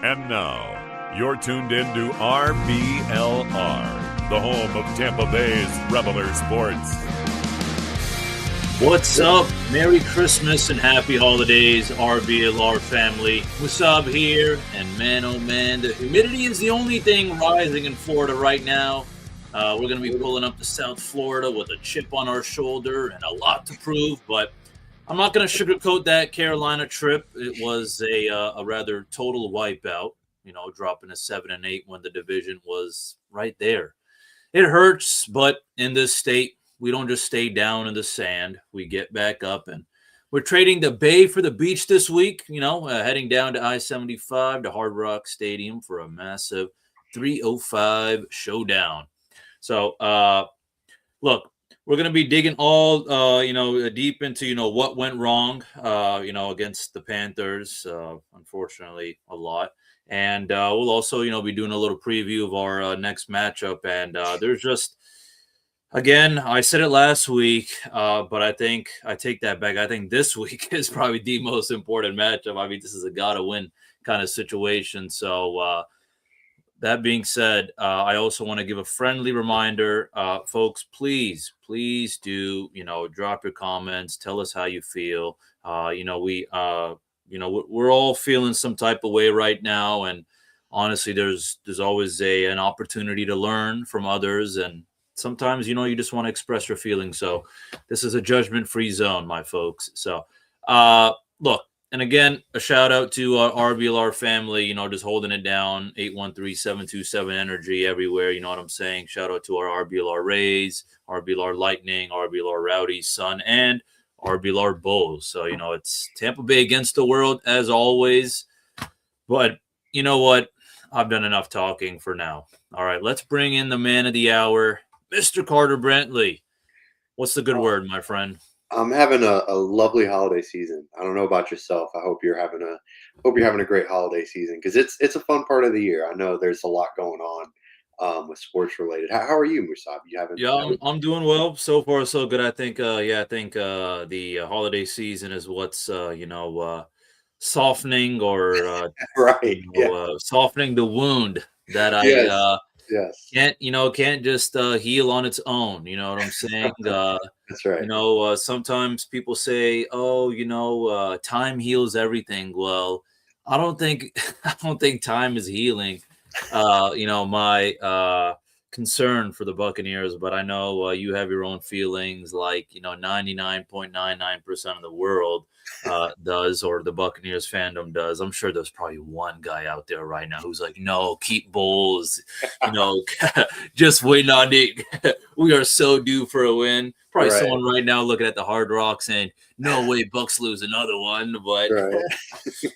And now, you're tuned in to RBLR, the home of Tampa Bay's Reveler Sports. What's up? Merry Christmas and happy holidays, RBLR family. Musab here, and man, oh man, the humidity is the only thing rising in Florida right now. We're going to be pulling up to South Florida with a chip on our shoulder and a lot to prove, but I'm not going to sugarcoat that Carolina trip. It was a rather total wipeout, dropping a 7-8 when the division was right there. It hurts, but in this state, we don't just stay down in the sand. We get back up, and we're trading the Bay for the beach this week, heading down to I-75 to Hard Rock Stadium for a massive 3:05 showdown. So, look, we're going to be digging all, deep into, what went wrong, against the Panthers, unfortunately, a lot. And we'll also, be doing a little preview of our next matchup. And there's just, again, I said it last week, but I think I take that back. I think this week is probably the most important matchup. I mean, this is a gotta-win kind of situation. So, that being said, I also want to give a friendly reminder, folks. Please do drop your comments. Tell us how you feel. We're all feeling some type of way right now, and honestly, there's always an opportunity to learn from others, and sometimes you just want to express your feelings. So this is a judgment-free zone, my folks. So look. And again, a shout out to our RBLR family, just holding it down, 813-727-ENERGY everywhere. You know what I'm saying? Shout out to our RBLR Rays, RBLR Lightning, RBLR Rowdies, Sun, and RBLR Bulls. So, it's Tampa Bay against the world as always. But you know what? I've done enough talking for now. All right, let's bring in the man of the hour, Mr. Carter Brantley. What's the good word, my friend? I'm having a lovely holiday season. I don't know about yourself. I hope you're having a great holiday season, because it's a fun part of the year. I know there's a lot going on with sports related. How are you, Musab? I'm doing well. So far, so good. I think the holiday season is what's softening or right. softening the wound that I yes. can't just heal on its own. You know what I'm saying? That's right. Sometimes people say, "Oh, time heals everything." Well, I don't think I don't think time is healing. My concern for the Buccaneers, but I know you have your own feelings, like 99.99% of the world does, or the Buccaneers fandom does. I'm sure there's probably one guy out there right now who's like, "No, keep Bulls, just wait on it. We are so due for a win." Probably Right. someone right now looking at the Hard Rock saying, "No way, Bucks lose another one." But Right.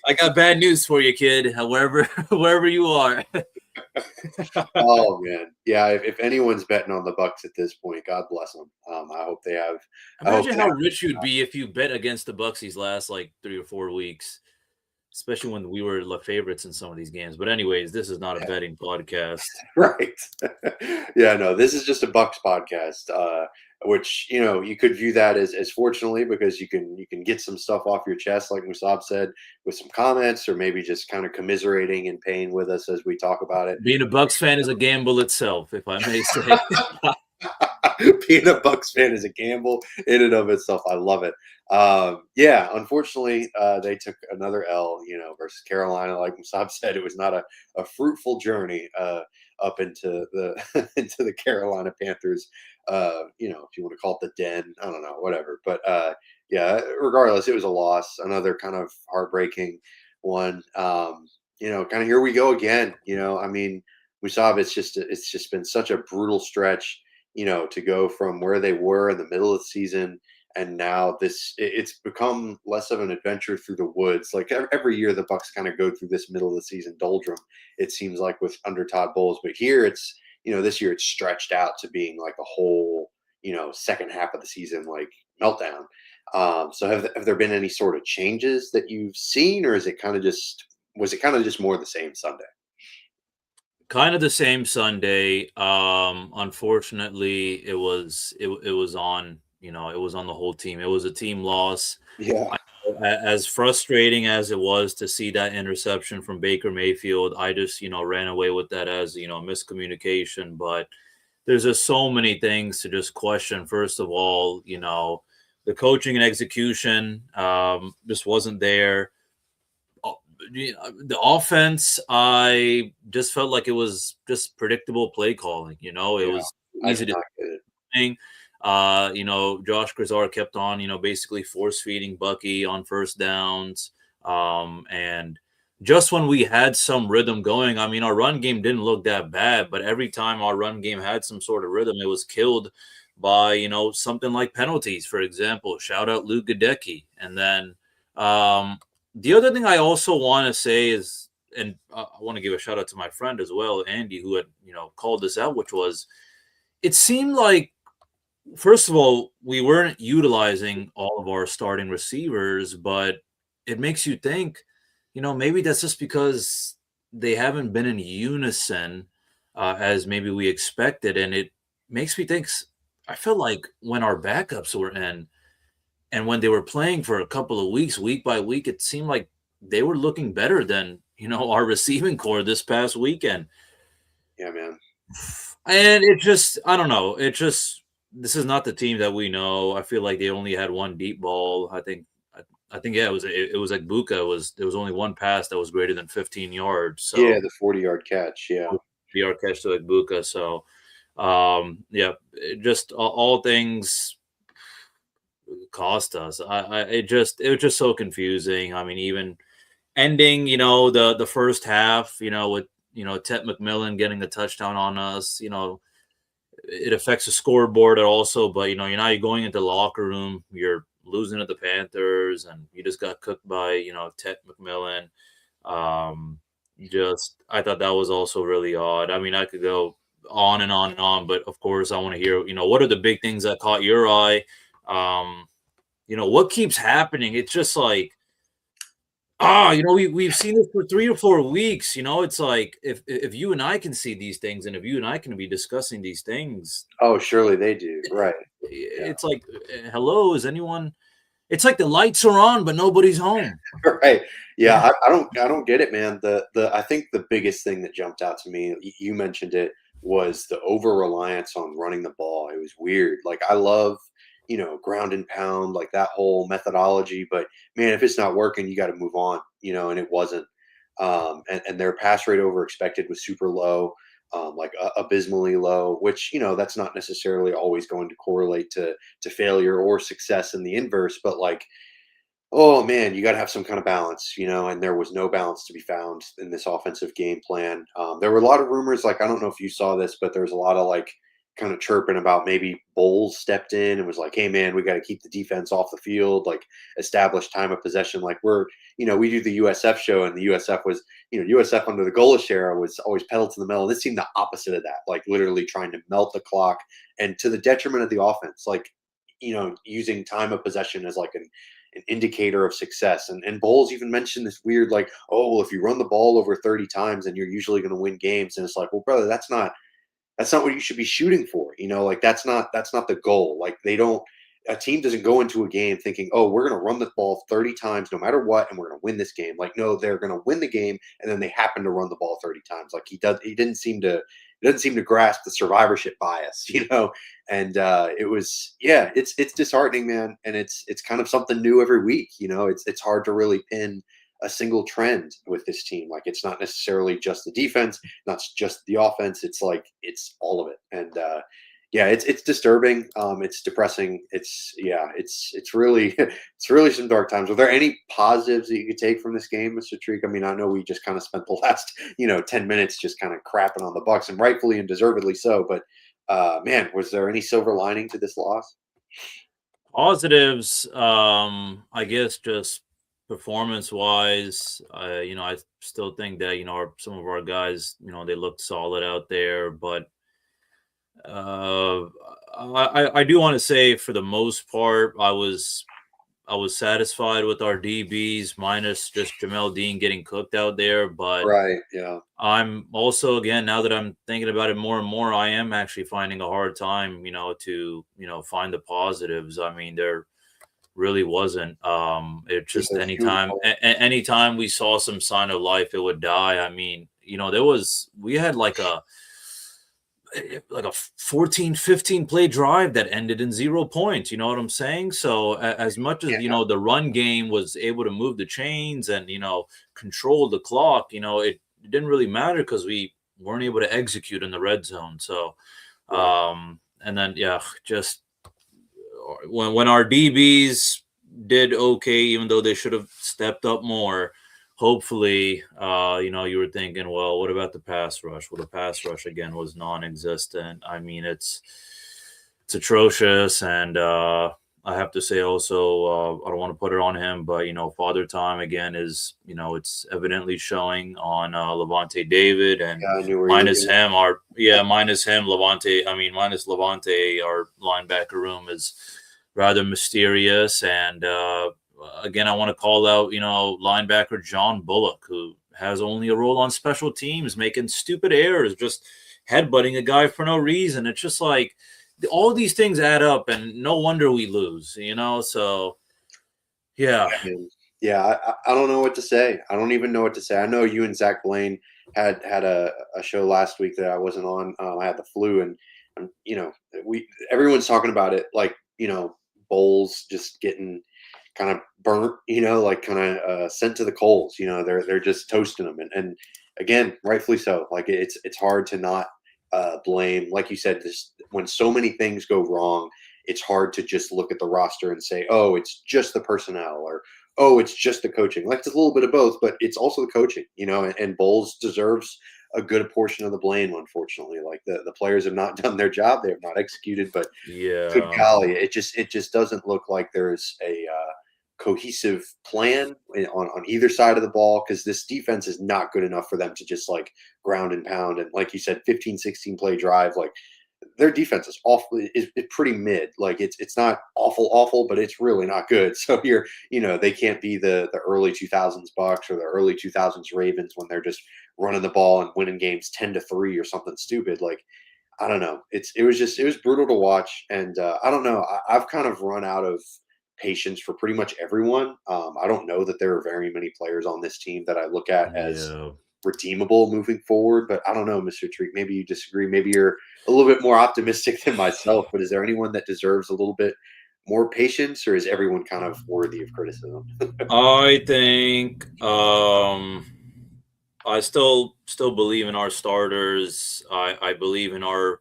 I got bad news for you, kid. Wherever you are. Oh man, yeah. If anyone's betting on the Bucks at this point, God bless them. I hope they have. Imagine how rich you'd be if you bet against the Bucks these last like 3 or 4 weeks, especially when we were the favorites in some of these games. But anyways, this is not a betting podcast. Right. Yeah, no, this is just a Bucks podcast, which you could view that as fortunately, because you can get some stuff off your chest, like Musab said, with some comments, or maybe just kind of commiserating in pain with us as we talk about it. Being a Bucks fan is a gamble itself, if I may say. Being a Bucks fan is a gamble in and of itself. I love it. Yeah, unfortunately, they took another L, versus Carolina. Like Musab said, it was not a fruitful journey up into the into the Carolina Panthers. If you want to call it the den, I don't know, whatever. But yeah, regardless, it was a loss. Another kind of heartbreaking one. Kind of here we go again. I mean, Musab, it's just been such a brutal stretch, to go from where they were in the middle of the season, and now it's become less of an adventure through the woods. Like every year, the Bucks kind of go through this middle of the season doldrum. It seems like with under Todd Bowles, but here this year it's stretched out to being like a whole, second half of the season, like meltdown. So have there been any sort of changes that you've seen, or was it kind of just more the same Sunday? Kind of the same Sunday. Unfortunately, it was on, it was on the whole team. It was a team loss. Yeah. I as frustrating as it was to see that interception from Baker Mayfield, I just, ran away with that as, miscommunication. But there's just so many things to just question. First of all, the coaching and execution just wasn't there. The offense, I just felt like it was just predictable play calling. It was I easy did to not get it. thing. Josh Grisar kept on, basically force feeding Bucky on first downs. And just when we had some rhythm going, I mean, our run game didn't look that bad, but every time our run game had some sort of rhythm, it was killed by, something like penalties, for example. Shout out Luke Gadecki. And then the other thing I also want to say is, and I want to give a shout out to my friend as well, Andy, who had, called this out, which was, it seemed like, first of all, we weren't utilizing all of our starting receivers, but it makes you think, maybe that's just because they haven't been in unison as maybe we expected. And it makes me think, I feel like when our backups were in and when they were playing for a couple of weeks, week by week, it seemed like they were looking better than, our receiving core this past weekend. Yeah, man. And it just, I don't know. This is not the team that we know. I feel like they only had one deep ball. I think, yeah, it was like BUCS. There was only one pass that was greater than 15 yards. So Yeah, the 40-yard catch. Yeah. VR catch to like BUCS. So, yeah, just all things cost us. It was just so confusing. I mean, even ending, the first half, with Ted McMillan getting the touchdown on us, it affects the scoreboard also. But you're going into the locker room, you're losing to the Panthers, and you just got cooked by Ted McMillan. I thought that was also really odd. I mean, I could go on and on and on, but of course, I want to hear what are the big things that caught your eye. What keeps happening? It's just like, we've seen this for 3 or 4 weeks. It's like if you and I can see these things, and if you and I can be discussing these things, Oh, surely they do. Right. it's like, hello, is anyone? It's like the lights are on, but nobody's home. Right. Yeah, I don't get it, man. I think the biggest thing that jumped out to me, you mentioned it, was the over reliance on running the ball. It was weird. Like, I love, ground and pound, like that whole methodology, but man, if it's not working, you got to move on, and it wasn't. And their pass rate over expected was super low, like abysmally low, which, that's not necessarily always going to correlate to failure or success in the inverse, but like, oh man, you got to have some kind of balance, and there was no balance to be found in this offensive game plan. There were a lot of rumors, like, I don't know if you saw this, but there was a lot of like kind of chirping about maybe Bowles stepped in and was like, hey man, we got to keep the defense off the field, like establish time of possession. Like, we do the USF show, and the USF was, USF under the Golish era was always pedal to the metal. This seemed the opposite of that, like literally trying to melt the clock and to the detriment of the offense, like, using time of possession as like an indicator of success. And Bowles even mentioned this weird, like, oh, well, if you run the ball over 30 times, then you're usually going to win games. And it's like, well, brother, that's not what you should be shooting for. Like, that's not the goal. Like, a team doesn't go into a game thinking, oh, we're going to run the ball 30 times no matter what, and we're going to win this game. Like, no, they're going to win the game, and then they happen to run the ball 30 times. Like, he doesn't seem to grasp the survivorship bias, and it was, yeah, it's disheartening, man. And it's kind of something new every week. It's hard to really pin a single trend with this team. Like, it's not necessarily just the defense, not just the offense. It's like, it's all of it. And yeah, it's disturbing. It's depressing. It's really it's really some dark times. Were there any positives that you could take from this game, Mr. Treek? I mean, I know we just kind of spent the last 10 minutes just kind of crapping on the Bucks, and rightfully and deservedly so. But man, was there any silver lining to this loss? Positives, I guess, just performance wise. I still think that some of our guys, they looked solid out there, but I do want to say, for the most part, I was satisfied with our DBs, minus just Jamel Dean getting cooked out there. But Right, yeah. I'm also, again, now that I'm thinking about it more and more, I am actually finding a hard time, to find the positives. I mean, really wasn't. It Think just there's few to anytime, call. anytime we saw some sign of life, it would die. I mean, we had like a 14, 15 play drive that ended in 0 points. You know what I'm saying? So as much as, Yeah, the run game was able to move the chains and, control the clock, it didn't really matter because we weren't able to execute in the red zone. So, right. and then, yeah, just when our DBs did okay, even though they should have stepped up more. Hopefully, you were thinking, well, what about the pass rush? Well, the pass rush again was non-existent. I mean, it's atrocious, and I have to say also, I don't want to put it on him, but Father Time again is, it's evidently showing on Levante David, and Yeah, I knew where you were minus going. him, minus him, Levante. I mean, minus Levante, our linebacker room is rather mysterious. And again, I want to call out, linebacker John Bullock, who has only a role on special teams, making stupid errors, just headbutting a guy for no reason. It's just like all these things add up, and no wonder we lose. So yeah, And yeah, I don't know what to say. I don't even know what to say. I know you and Zach Blaine had a show last week that I wasn't on. I had the flu, and we everyone's talking about it, like Bowles just getting kind of burnt, like kind of sent to the coals. They're just toasting them, and again, rightfully so. Like it's hard to not blame, like you said, this when so many things go wrong. It's hard to just look at the roster and say, oh, it's just the personnel, or oh, it's just the coaching. Like it's a little bit of both, but it's also the coaching, and Bowles deserves a good portion of the blame, unfortunately. Like the players have not done their job, they have not executed, but good yeah, golly, it just doesn't look like there's a cohesive plan on either side of the ball, because this defense is not good enough for them to just like ground and pound. And like you said, 15, 16 play drive, like their defense is awful, is pretty mid. Like it's not awful, but it's really not good. So they can't be the early 2000s Bucks or the early 2000s Ravens when they're just running the ball and winning games 10-3 or something stupid. Like I don't know. It was brutal to watch, and I don't know. I've kind of run out of patience for pretty much everyone. I don't know that there are very many players on this team that I look at as yeah. redeemable moving forward. But I don't know, Mr. Treek. Maybe you disagree. Maybe you're a little bit more optimistic than myself. But is there anyone that deserves a little bit more patience, or is everyone kind of worthy of criticism? I think I still believe in our starters. I believe in our.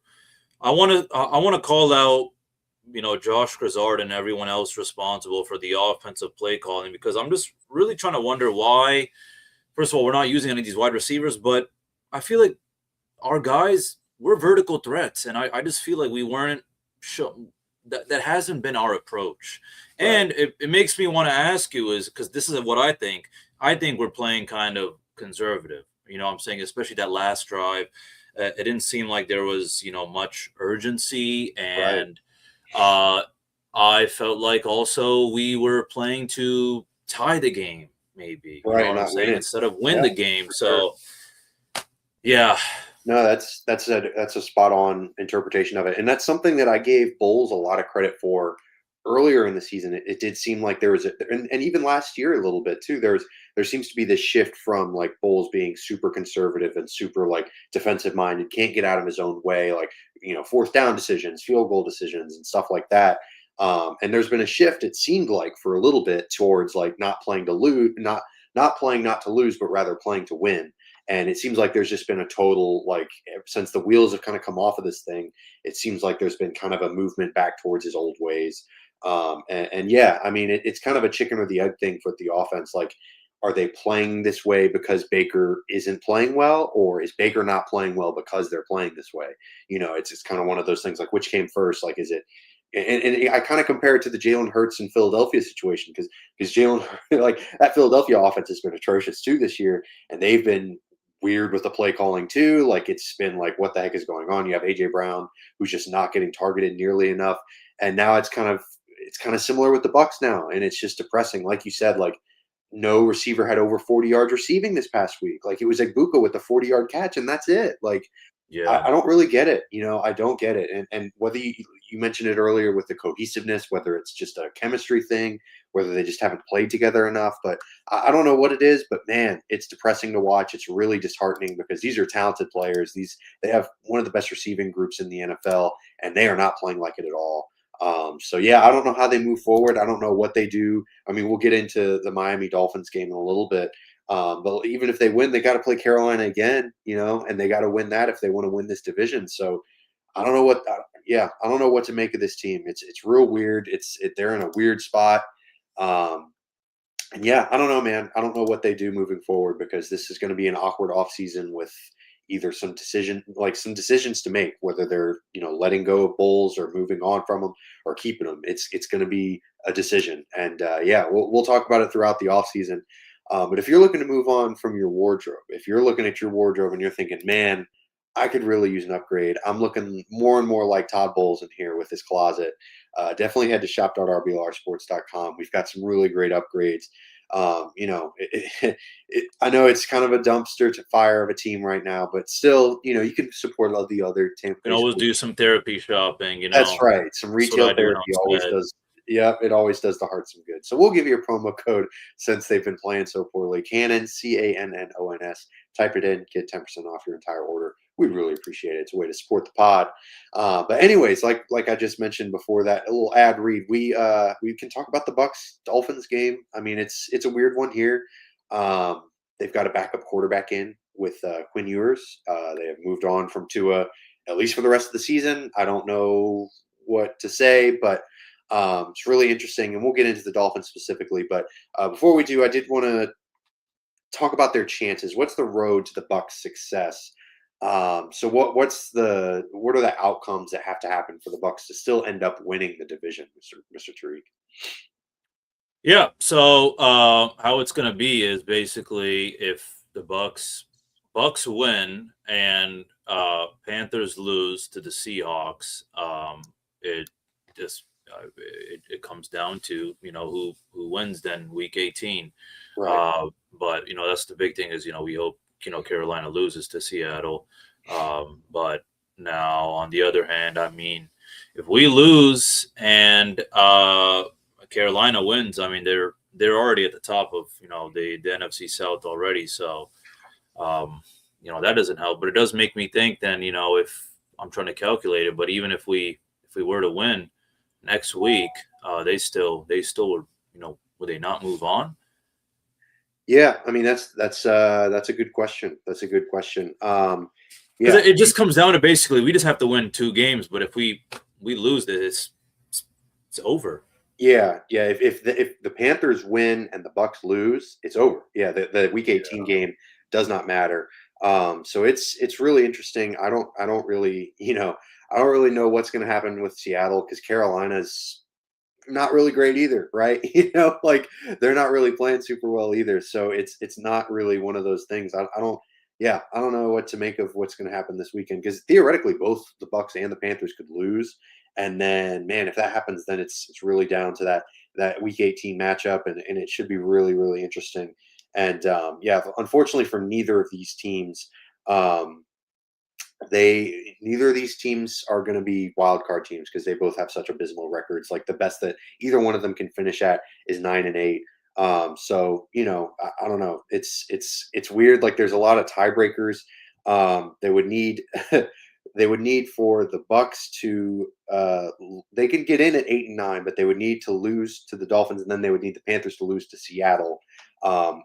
I want to call out Josh Grisard and everyone else responsible for the offensive play calling, because I'm just really trying to wonder why. First of all, we're not using any of these wide receivers, but I feel like our guys, we're vertical threats, and I just feel like we weren't show that hasn't been our approach. Right. And it makes me want to ask you, is because this is what I think. I think we're playing kind of conservative. I'm saying, especially that last drive. It didn't seem like there was, much urgency, Right. and I felt like also we were playing to tie the game, maybe. You know Right. what I'm Not saying? winning. Instead of win Yeah, the game. for sure. So yeah, No, that's a spot on interpretation of it, and that's something that I gave Bowles a lot of credit for earlier in the season. It did seem like there was and even last year a little bit too. There seems to be this shift from like Bowles being super conservative and super like defensive minded, can't get out of his own way, like fourth down decisions, field goal decisions, and stuff like that. And there's been a shift. It seemed like for a little bit towards like not playing to lose, not playing not to lose, but rather playing to win. And it seems like there's just been a total, like, since the wheels have kind of come off of this thing, it seems like there's been kind of a movement back towards his old ways. And yeah, I mean, it's kind of a chicken or the egg thing for the offense. Like, are they playing this way because Baker isn't playing well, or is Baker not playing well because they're playing this way? It's kind of one of those things, like, which came first? Like, is it, and I kind of compare it to the Jalen Hurts in Philadelphia situation, because Jalen, like, that Philadelphia offense has been atrocious too this year, and they've been weird with the play calling too. Like it's been like, what the heck is going on? You have AJ Brown, who's just not getting targeted nearly enough, and now it's kind of similar with the Bucks now, and it's just depressing. Like you said, like no receiver had over 40 yards receiving this past week. Like it was like Buka with the 40-yard catch, and that's it. Like Yeah. I don't really get it. I don't get it. And whether you mentioned it earlier with the cohesiveness, whether it's just a chemistry thing, whether they just haven't played together enough, but I don't know what it is. But man, it's depressing to watch. It's really disheartening because these are talented players. They have one of the best receiving groups in the NFL, and they are not playing like it at all. So yeah, I don't know how they move forward. I don't know what they do. I mean, we'll get into the Miami Dolphins game in a little bit. But even if they win, they got to play Carolina again, and they got to win that if they want to win this division. So I don't know I don't know what to make of this team. It's real weird. They're in a weird spot. Um, and yeah, I don't know, man. I don't know what they do moving forward because this is going to be an awkward offseason with either some decisions to make, whether they're letting go of Bulls or moving on from them or keeping them. It's going to be a decision, and yeah, we'll talk about it throughout the offseason. But if you're looking to move on from your wardrobe, if you're looking at your wardrobe and you're thinking, man, I could really use an upgrade. I'm looking more and more like Todd Bowles in here with his closet. Definitely head to shop.rblrsports.com. We've got some really great upgrades. I know it's kind of a dumpster to fire of a team right now, but still, you can support all the other Tampa You can Bay always sports. do some therapy shopping, That's right. Some That's what I retail do therapy now always instead. does. Yeah, it always does the heart some good. So we'll give you a promo code since they've been playing so poorly. Cannon, CANNONS. Type it in, get 10% off your entire order. We'd really appreciate it. It's a way to support the pod. But anyways, like I just mentioned before that, a little ad read. We can talk about the BUCS Dolphins game. I mean, it's a weird one here. They've got a backup quarterback in with Quinn Ewers. They have moved on from Tua, at least for the rest of the season. I don't know what to say, but it's really interesting, and we'll get into the Dolphins specifically. But before we do, I did want to talk about their chances. What's the road to the Bucks' success? So what are the outcomes that have to happen for the Bucks to still end up winning the division, Mr. Tariq? Yeah. So how it's gonna be is basically if the Bucks win and Panthers lose to the Seahawks, it just it comes down to who wins then week 18. Right. But that's the big thing is we hope Carolina loses to Seattle. But now on the other hand, I mean, if we lose and Carolina wins, I mean they're already at the top of the NFC South already. So that doesn't help. But it does make me think then if I'm trying to calculate it, but even if we were to win next week, they still would would they not move on? Yeah, I mean that's a good question. That's a good question. Because Yeah, it just comes down to basically we just have to win 2 games, but if we lose this, it's over. yeah. If the Panthers win and the Bucks lose, it's over. Yeah, the Week 18 game does not matter. So it's really interesting. I don't really I don't really know what's going to happen with Seattle because Carolina's not really great either, right? Like they're not really playing super well either. So it's not really one of those things. I don't know what to make of what's going to happen this weekend because theoretically both the Bucks and the Panthers could lose, and then man, if that happens, then it's really down to that Week 18 matchup, and it should be really really interesting. And yeah, unfortunately for neither of these teams, um, neither of these teams are going to be wild card teams because they both have such abysmal records. Like the best that either one of them can finish at is 9-8. So I don't know. It's weird. Like there's a lot of tiebreakers. They would need they would need for the Bucks to they can get in at 8-9, but they would need to lose to the Dolphins, and then they would need the Panthers to lose to Seattle,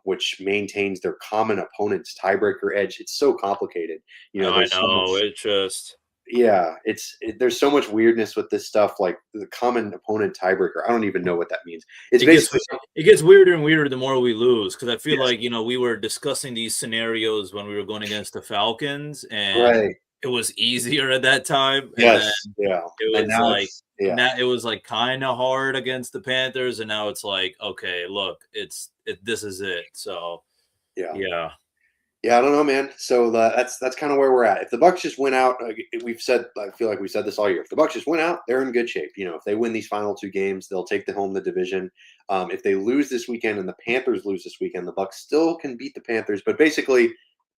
which maintains their common opponent's tiebreaker edge. It's so complicated. I There's so know much. it just Yeah, there's so much weirdness with this stuff. Like the common opponent tiebreaker. I don't even know what that means. It's it gets basically it gets weirder and weirder the more we lose because I feel yes, like we were discussing these scenarios when we were going against the Falcons and right. it was easier at that time and then Yes, yeah. it And was now like it's yeah, now it was like kind of hard against the Panthers and now it's like okay look this is it so yeah. yeah. Yeah, I don't know, man. So that's kind of where we're at. If the Bucks just win out, we've said, I feel like we said this all year. If the Bucks just win out, they're in good shape. If they win these final 2 games, they'll take the division. If they lose this weekend and the Panthers lose this weekend, the Bucks still can beat the Panthers. But basically,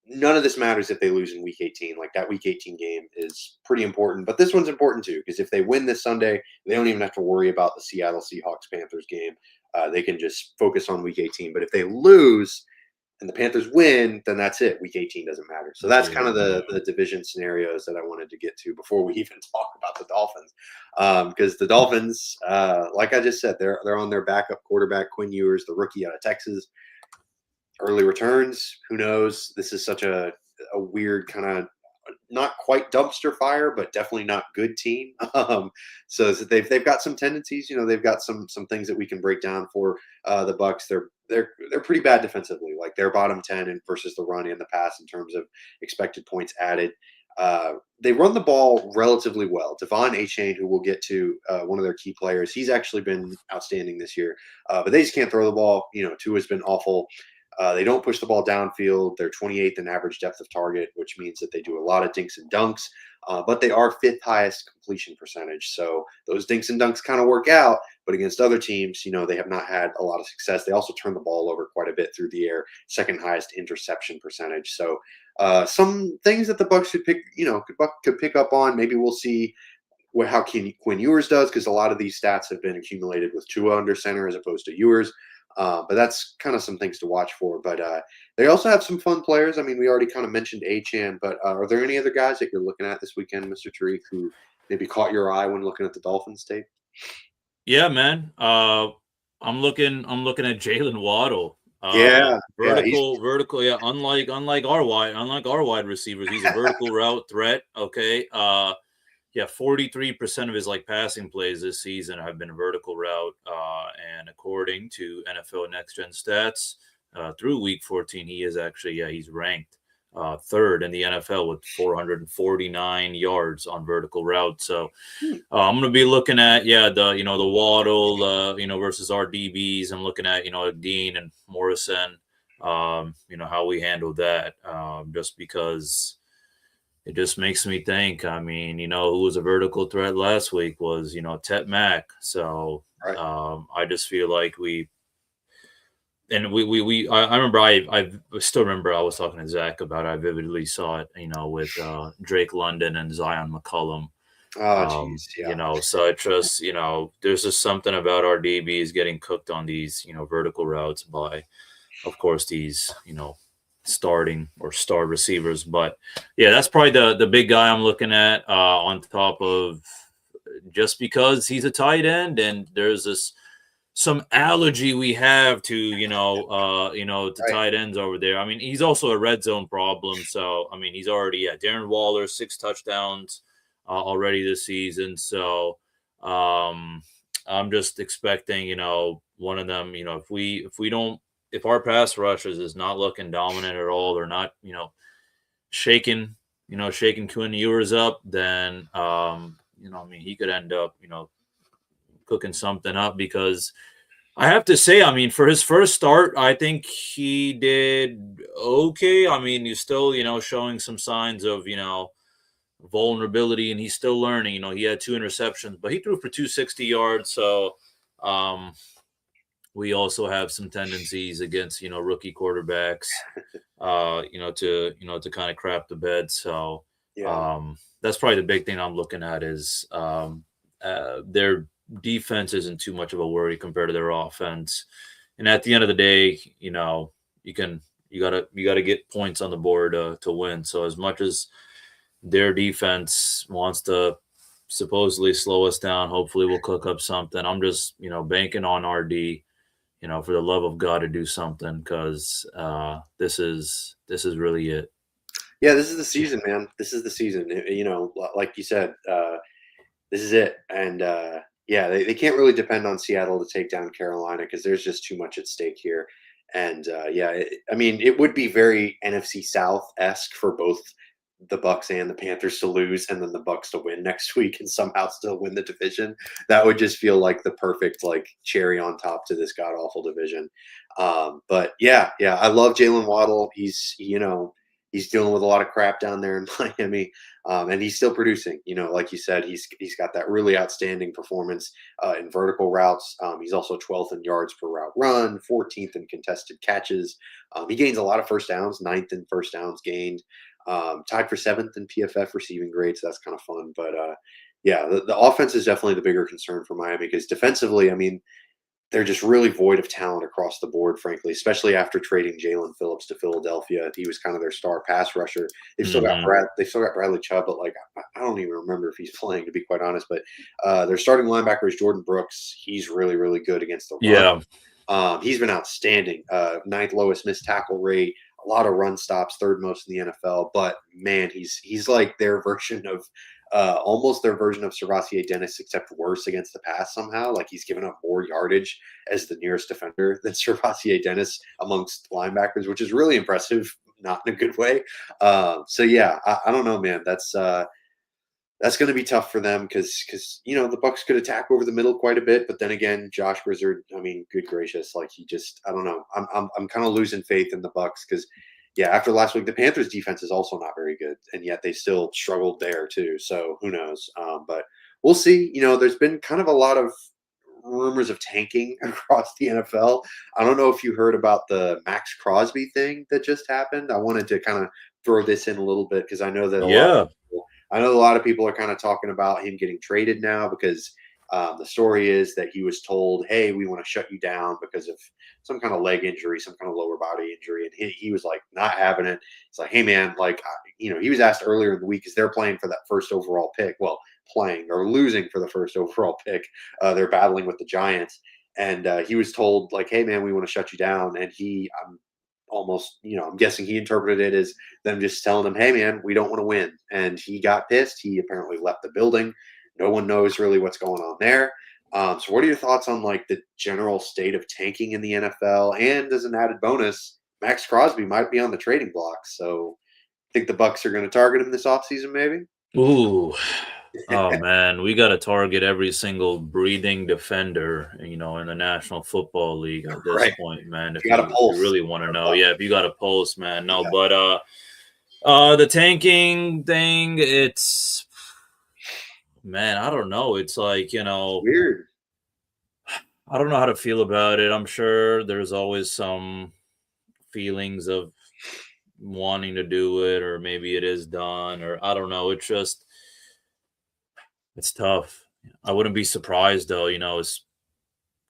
none of this matters if they lose in week 18. Like that week 18 game is pretty important, but this one's important too because if they win this Sunday, they don't even have to worry about the Seattle Seahawks Panthers game. They can just focus on week 18. But if they lose and the Panthers win, then that's it. Week 18 doesn't matter. So that's kind of the division scenarios that I wanted to get to before we even talk about the Dolphins. Because the Dolphins, like I just said, they're on their backup quarterback, Quinn Ewers, the rookie out of Texas. Early returns, who knows? This is such a weird kind of not quite dumpster fire, but definitely not good team. So they've got some tendencies. They've got some things that we can break down for the Bucks. They're pretty bad defensively. Like they're bottom 10 in versus the run and the pass in terms of expected points added. They run the ball relatively well. Devon Achane, who we'll get to, one of their key players, he's actually been outstanding this year. But they just can't throw the ball. Tua's been awful. They don't push the ball downfield. They're 28th in average depth of target, which means that they do a lot of dinks and dunks, but they are 5th highest completion percentage. So those dinks and dunks kind of work out, but against other teams, they have not had a lot of success. They also turn the ball over quite a bit through the air, 2nd highest interception percentage. So some things that the Bucs could pick up on. Maybe we'll see how Quinn Ewers does, because a lot of these stats have been accumulated with Tua under center as opposed to Ewers. But that's kind of some things to watch for. But they also have some fun players. I mean, we already kind of mentioned Achane, but are there any other guys that you're looking at this weekend, Mr. Tariq, who maybe caught your eye when looking at the Dolphins tape? Yeah, man. I'm looking at Jalen Waddle. Vertical. Yeah. Unlike our wide receivers, he's a vertical route threat. Okay. 43% of his passing plays this season have been a vertical route, and according to NFL Next Gen Stats, through Week 14, he is actually he's ranked 3rd in the NFL with 449 yards on vertical routes. So I'm going to be looking at the Waddle versus our DBs. I'm looking at Dean and Morrison. How we handle that, just because. It just makes me think. I mean, who was a vertical threat last week was, Tet Mack. So right. I just feel like I remember I still remember I was talking to Zach about it. I vividly saw it, with Drake London and Zion McCollum. Oh, geez, yeah. So it just, there's just something about our DBs getting cooked on these, vertical routes by, of course, these, starting or star receivers. But that's probably the big guy I'm looking at, on top of, just because he's a tight end and there's some allergy we have to right. Tight ends over there. I mean, he's also a red zone problem. So I mean, he's already Darren Waller, 6 touchdowns already this season. So I'm just expecting one of them. If our pass rushers is not looking dominant at all, or not, shaking Quinn Ewers up, then, he could end up, cooking something up, because I have to say, I mean, for his first start, I think he did okay. I mean, he's still, showing some signs of, vulnerability, and he's still learning. He had 2 interceptions, but he threw for 260 yards. So, we also have some tendencies against, rookie quarterbacks, to kind of crap the bed. So that's probably the big thing I'm looking at is their defense isn't too much of a worry compared to their offense. And at the end of the day, you gotta get points on the board to win. So as much as their defense wants to supposedly slow us down, hopefully we'll cook up something. I'm just, banking on RD. For the love of God, to do something, because this is really it. Yeah, this is the season, man. This is the season. Like you said, this is it. And they can't really depend on Seattle to take down Carolina, because there's just too much at stake here. And it would be very NFC South-esque for both the Bucs and the Panthers to lose, and then the Bucs to win next week and somehow still win the division. That would just feel like the perfect cherry on top to this god awful division. But I love Jalen Waddle. He's He's dealing with a lot of crap down there in Miami, and he's still producing. Like you said, he's got that really outstanding performance in vertical routes. He's also 12th in yards per route run, 14th in contested catches. He gains a lot of first downs, ninth in first downs gained, tied for 7th in PFF receiving grade. So that's kind of fun. But yeah, the offense is definitely the bigger concern for Miami because defensively, I mean, they're just really void of talent across the board, frankly, especially after trading Jalen Phillips to Philadelphia. He was kind of their star pass rusher. They've still got Bradley Chubb, but like I don't even remember if he's playing, to be quite honest. But their starting linebacker is Jordan Brooks. He's really, really good against the run. Yeah. He's been outstanding. Ninth lowest missed tackle rate, a lot of run stops, third most in the NFL. But man, he's like their version of almost their version of Servassier Dennis, except worse against the pass somehow. Like he's given up more yardage as the nearest defender than Servassier Dennis amongst linebackers, which is really impressive, not in a good way. So yeah, I don't know, man. That's going to be tough for them because the Bucs could attack over the middle quite a bit, but then again, Josh Grizzard, I mean, good gracious, like I don't know. I'm kind of losing faith in the Bucs because yeah, after last week, the Panthers defense is also not very good, and yet they still struggled there too. So who knows? But we'll see. There's been kind of a lot of rumors of tanking across the NFL. I don't know if you heard about the Max Crosby thing that just happened. I wanted to kind of throw this in a little bit because I know that a lot of people are kind of talking about him getting traded now because the story is that he was told, hey, we want to shut you down because of some kind of leg injury, some kind of lower body injury. And he was like, not having it. It's like, hey, man, like, he was asked earlier in the week, because they're playing for that first overall pick. Well, playing or losing for the first overall pick. They're battling with the Giants. And he was told, like, hey, man, we want to shut you down. And I'm guessing he interpreted it as them just telling him, hey, man, we don't want to win. And he got pissed. He apparently left the building. No one knows really what's going on there. So what are your thoughts on like the general state of tanking in the NFL? And as an added bonus, Max Crosby might be on the trading block. So I think the Bucs are going to target him this offseason, maybe? Ooh. Oh man, we got to target every single breathing defender, in the National Football League at this point, man. If you really want to know, if you got a pulse, man. No, but the tanking thing, it's, man, I don't know. It's like, Weird. I don't know how to feel about it. I'm sure there's always some feelings of wanting to do it, or maybe it is done, or I don't know. It's tough. I wouldn't be surprised though. It's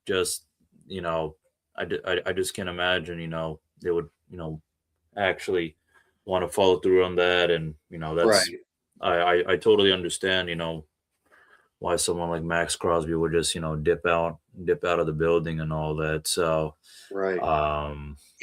just, I just can't imagine, they would, actually want to follow through on that. And, that's, I totally understand, why someone like Max Crosby would just, dip out of the building and all that. So, yeah,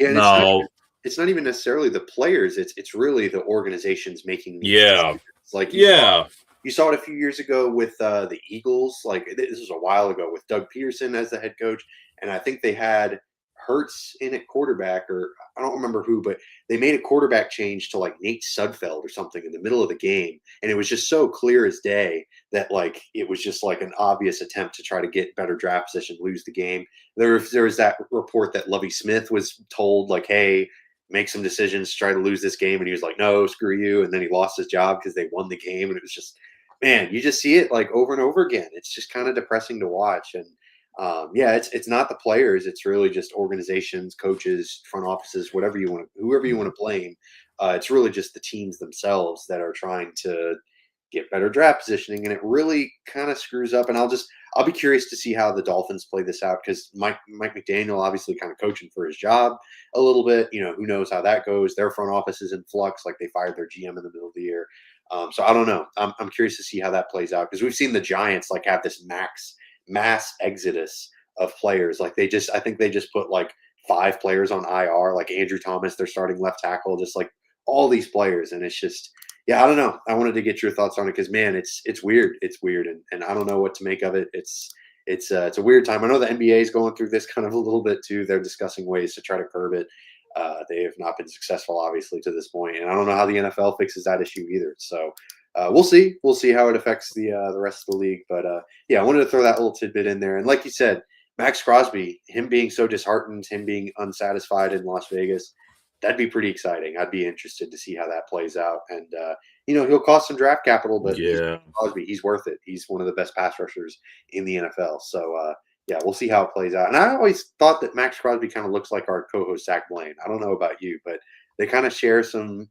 no, it's not even necessarily the players. It's really the organizations making these decisions. Like you saw it a few years ago with the Eagles. Like this was a while ago with Doug Peterson as the head coach, and I think they had Hurts in at quarterback, or I don't remember who, but they made a quarterback change to like Nate Sudfeld or something in the middle of the game, and it was just so clear as day that like it was just like an obvious attempt to try to get better draft position, lose the game. There was that report that Lovie Smith was told like, hey, make some decisions, try to lose this game, and he was like, no, screw you, and then he lost his job because they won the game, and it was just, man, you just see it like over and over again. It's just kind of depressing to watch. And it's not the players. It's really just organizations, coaches, front offices, whoever you want to blame. It's really just the teams themselves that are trying to get better draft positioning. And it really kind of screws up. And I'll be curious to see how the Dolphins play this out, because Mike McDaniel obviously kind of coaching for his job a little bit. Who knows how that goes. Their front office is in flux. Like they fired their GM in the middle of the year. So I don't know. I'm curious to see how that plays out, because we've seen the Giants like have this mass exodus of players. Like I think they just put like 5 players on IR, like Andrew Thomas, their starting left tackle, just like all these players. And it's just, I don't know. I wanted to get your thoughts on it because, man, it's weird. It's weird. And I don't know what to make of it. It's a weird time. I know the NBA is going through this kind of a little bit too. They're discussing ways to try to curb it. They have not been successful, obviously, to this point. And I don't know how the NFL fixes that issue either. So we'll see. We'll see how it affects the rest of the league. But I wanted to throw that little tidbit in there. And like you said, Max Crosby, him being so disheartened, him being unsatisfied in Las Vegas, that'd be pretty exciting. I'd be interested to see how that plays out. And he'll cost some draft capital, but he's Yeah. Crosby. He's worth it. He's one of the best pass rushers in the NFL. So yeah, we'll see how it plays out. And I always thought that Max Crosby kind of looks like our co-host Zach Blaine. I don't know about you, but they kind of share some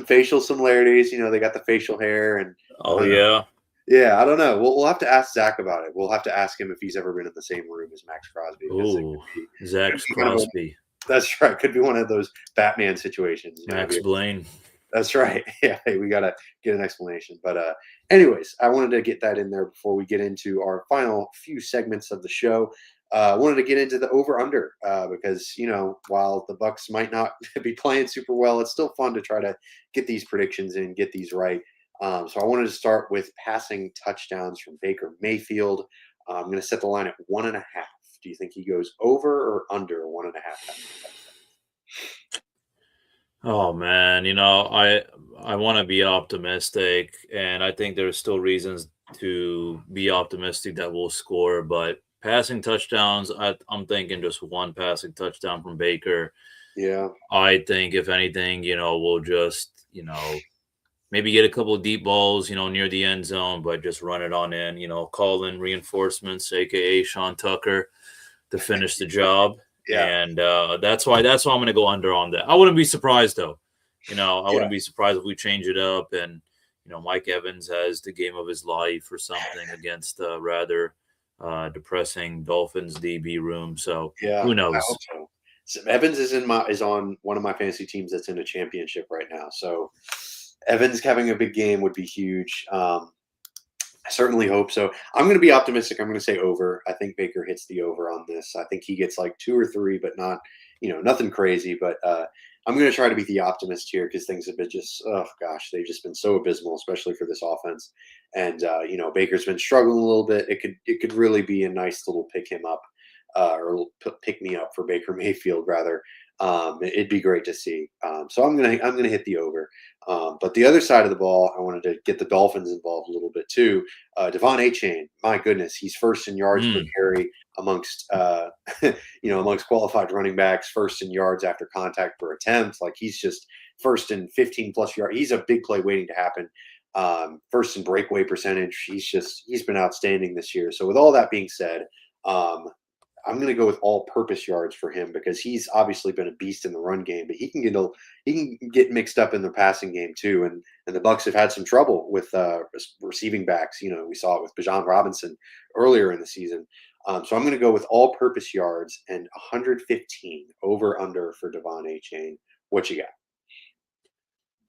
facial similarities. They got the facial hair, and Oh yeah. yeah, I don't know. We'll have to ask Zach about it. We'll have to ask him if he's ever been in the same room as Max Crosby. Ooh, Zach kind of Crosby. that's right. Could be one of those Batman situations. Max Blaine. That's right. Yeah, hey, we gotta get an explanation. But anyways, I wanted to get that in there before we get into our final few segments of the show. I wanted to get into the over/under because while the Bucks might not be playing super well, it's still fun to try to get these predictions in, get these right. So I wanted to start with passing touchdowns from Baker Mayfield. I'm going to set the line at 1.5. Do you think he goes over or under 1.5? Oh man, I want to be optimistic, and I think there's still reasons to be optimistic that we'll score. But passing touchdowns, I'm thinking just one passing touchdown from Baker. Yeah, I think if anything, we'll just maybe get a couple of deep balls, near the end zone, but just run it on in, call in reinforcements, aka Sean Tucker, to finish the job. yeah. And that's why I'm going to go under on that. I wouldn't be surprised though. I wouldn't be surprised if we change it up and Mike Evans has the game of his life or something against rather depressing Dolphins DB room. So Yeah, who knows? I hope so. So Evans is on one of my fantasy teams that's in a championship right now. So Evans having a big game would be huge. I certainly hope so. I'm going to be optimistic. I'm going to say over. I think Baker hits the over on this. I think he gets like 2 or 3, but not, nothing crazy. But I'm going to try to be the optimist here because things have been just, oh gosh, they've just been so abysmal, especially for this offense. And Baker's been struggling a little bit. It could really be a nice little pick him up or pick me up for Baker Mayfield rather. It'd be great to see. So I'm gonna hit the over. But the other side of the ball, I wanted to get the Dolphins involved a little bit too. Devon Achane, my goodness, he's first in yards per carry amongst amongst qualified running backs, first in yards after contact per attempt. Like he's just first in 15 plus yards. He's a big play waiting to happen. First in breakaway percentage. He's been outstanding this year. So with all that being said, I'm going to go with all-purpose yards for him because he's obviously been a beast in the run game, but he can get mixed up in the passing game too. And the Bucs have had some trouble with receiving backs. We saw it with Bijan Robinson earlier in the season. So I'm going to go with all-purpose yards and 115 over under for Devon Achane. What you got?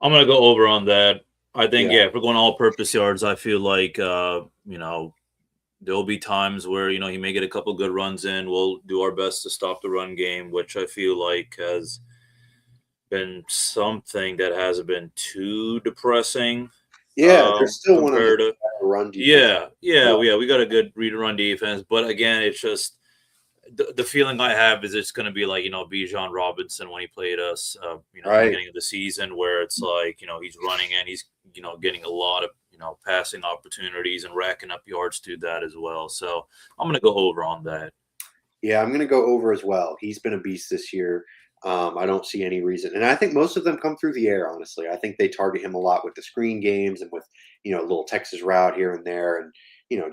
I'm going to go over on that. I think if we're going all-purpose yards, I feel like there'll be times where, he may get a couple good runs in. We'll do our best to stop the run game, which I feel like has been something that hasn't been too depressing. Yeah, there's still one of the run defense. Yeah. We got a good read and run defense. But again, it's just the feeling I have is it's going to be like, Bijan Robinson when he played us, at the beginning of the season where it's like, he's running and he's, getting a lot of, passing opportunities and racking up yards to that as well. So I'm going to go over on that. Yeah, I'm going to go over as well. He's been a beast this year. I don't see any reason. And I think most of them come through the air, honestly. I think they target him a lot with the screen games and with, a little Texas route here and there and,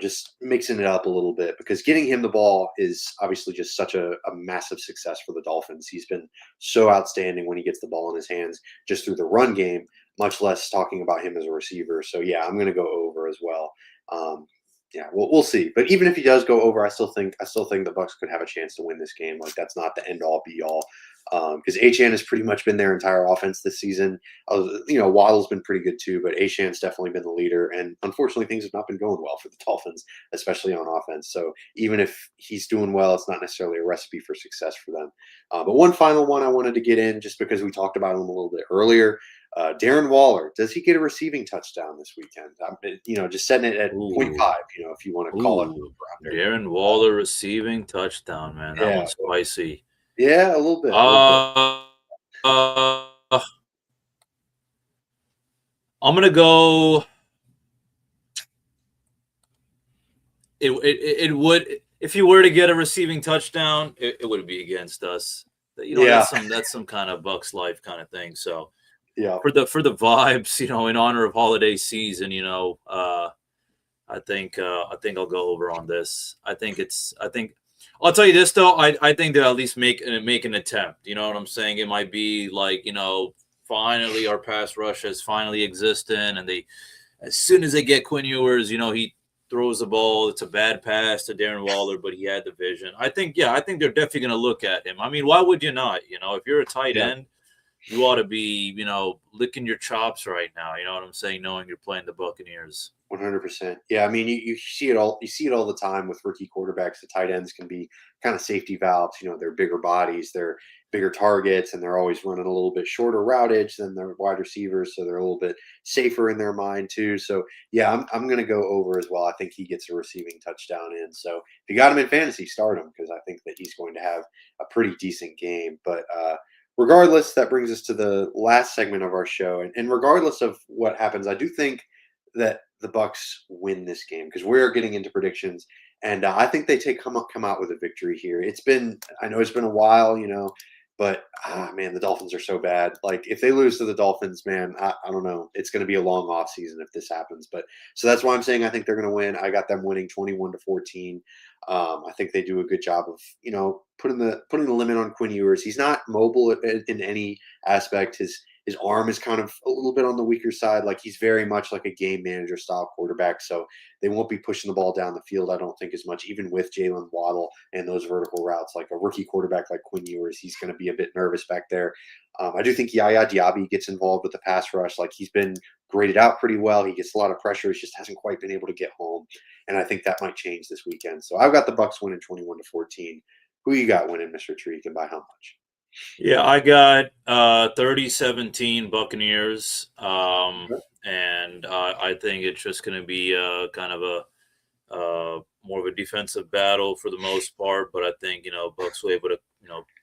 just mixing it up a little bit because getting him the ball is obviously just such a massive success for the Dolphins. He's been so outstanding when he gets the ball in his hands just through the run game, much less talking about him as a receiver. So, yeah, I'm going to go over as well. We'll see. But even if he does go over, I still think the Bucs could have a chance to win this game. Like that's not the end all be all. Because Achane has pretty much been their entire offense this season. Waddle's been pretty good too, but Achane's definitely been the leader. And unfortunately, things have not been going well for the Dolphins, especially on offense. So even if he's doing well, it's not necessarily a recipe for success for them. But one final one I wanted to get in just because we talked about him a little bit earlier. Darren Waller, does he get a receiving touchdown this weekend? Just setting it at 0.5, if you want to call it. Darren Waller receiving touchdown, man. That one's spicy. Yeah, a little bit. I'm going to go. It would, if you were to get a receiving touchdown, it would be against us. Yeah. That's some kind of Bucks life kind of thing. So Yeah. for the vibes, in honor of holiday season, I think I'll go over on this. I think I'll tell you this though. I think they'll at least make an attempt. You know what I'm saying? It might be like, finally our pass rush has finally existed, and they as soon as they get Quinn Ewers, he throws the ball. It's a bad pass to Darren Waller, but he had the vision. I think they're definitely going to look at him. I mean, why would you not? If you're a tight Yeah. end, you ought to be, licking your chops right now. You know what I'm saying? Knowing you're playing the Buccaneers. 100%. Yeah, I mean, you see it all. You see it all the time with rookie quarterbacks. The tight ends can be kind of safety valves. They're bigger bodies, they're bigger targets, and they're always running a little bit shorter routage than their wide receivers, so they're a little bit safer in their mind too. So yeah, I'm going to go over as well. I think he gets a receiving touchdown in. So if you got him in fantasy, start him because I think that he's going to have a pretty decent game. But regardless, that brings us to the last segment of our show, and regardless of what happens, I do think that the Bucks win this game because we're getting into predictions, and I think they come out with a victory here. I know it's been a while, but man, the Dolphins are so bad. Like if they lose to the Dolphins, man, I don't know. It's going to be a long off season if this happens. But so that's why I'm saying I think they're going to win. I got them winning 21-14. I think they do a good job of putting the limit on Quinn Ewers. He's not mobile in any aspect. His arm is kind of a little bit on the weaker side. Like he's very much like a game manager style quarterback. So they won't be pushing the ball down the field, I don't think, as much, even with Jalen Waddle and those vertical routes. Like a rookie quarterback like Quinn Ewers, he's going to be a bit nervous back there. I do think Yaya Diaby gets involved with the pass rush. Like he's been graded out pretty well. He gets a lot of pressure. He just hasn't quite been able to get home. And I think that might change this weekend. So I've got the Bucks winning 21-14. Who you got winning, Mr. Tree, and by how much? Yeah, I got 30-17 Buccaneers, and I think it's just going to be kind of a more of a defensive battle for the most part. But I think Bucks will be able to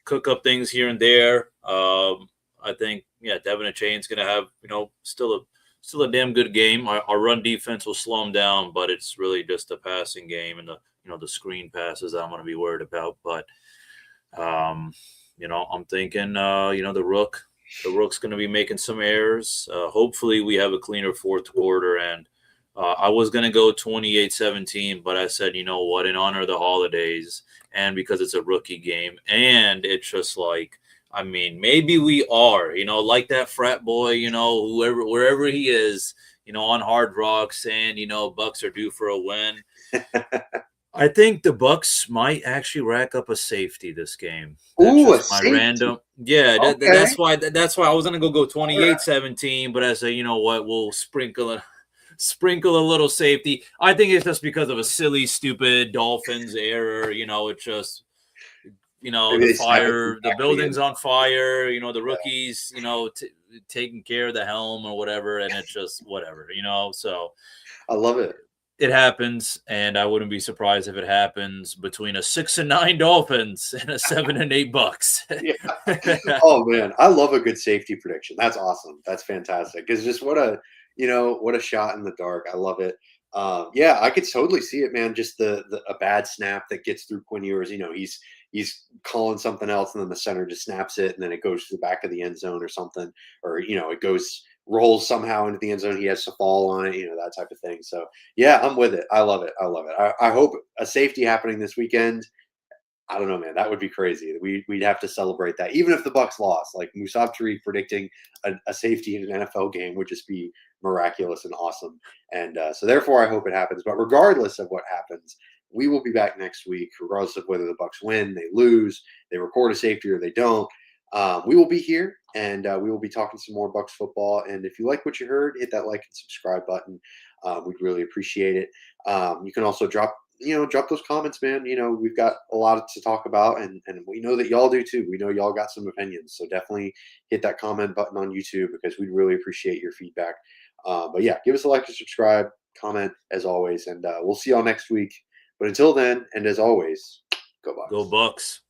cook up things here and there. I think Devin Achane's going to have still a damn good game. Our run defense will slow him down, but it's really just the passing game and the screen passes I'm going to be worried about. But I'm thinking, the Rook's going to be making some errors. Hopefully we have a cleaner fourth quarter. And I was going to go 28-17, but I said, you know what, in honor of the holidays and because it's a rookie game and it's just like, I mean, maybe we are, like that frat boy, wherever he is, on Hard Rock saying, Bucks are due for a win. I think the Bucks might actually rack up a safety this game. Ooh, a my safety. random. Yeah, Okay. that's why I was gonna go 28-17, but I say, you know what, we'll sprinkle a little safety. I think it's just because of a silly, stupid Dolphins error. It's just the fire, the building's on fire. The rookies, taking care of the helm or whatever, and it's just whatever. So I love it. It happens, and I wouldn't be surprised if it happens between a 6-9 Dolphins and a 7-8 Bucks. Yeah. Oh man, I love a good safety prediction. That's awesome. That's fantastic. It's just what a shot in the dark. I love it. Yeah, I could totally see it, man. Just a bad snap that gets through Quinn Ewers. He's calling something else, and then the center just snaps it, and then it goes to the back of the end zone or something, or it rolls somehow into the end zone. He has to fall on it, that type of thing. So yeah, I'm with it. I love it. I hope a safety happening this weekend. I don't know, man. That would be crazy. We'd have to celebrate that, even if the Bucks lost. Like Musab Tariq predicting a safety in an NFL game would just be miraculous and awesome. And so therefore, I hope it happens. But regardless of what happens, we will be back next week, regardless of whether the Bucks win, they lose, they record a safety, or they don't. We will be here, and we will be talking some more Bucks football. And if you like what you heard, hit that like and subscribe button. We'd really appreciate it. You can also drop those comments, man. We've got a lot to talk about, and we know that y'all do too. We know y'all got some opinions, so definitely hit that comment button on YouTube because we'd really appreciate your feedback. But yeah, give us a like and subscribe, comment as always, and we'll see y'all next week. But until then, and as always, go Bucks. Go Bucks.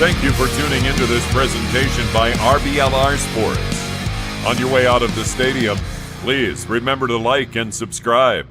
Thank you for tuning into this presentation by RBLR Sports. On your way out of the stadium, please remember to like and subscribe.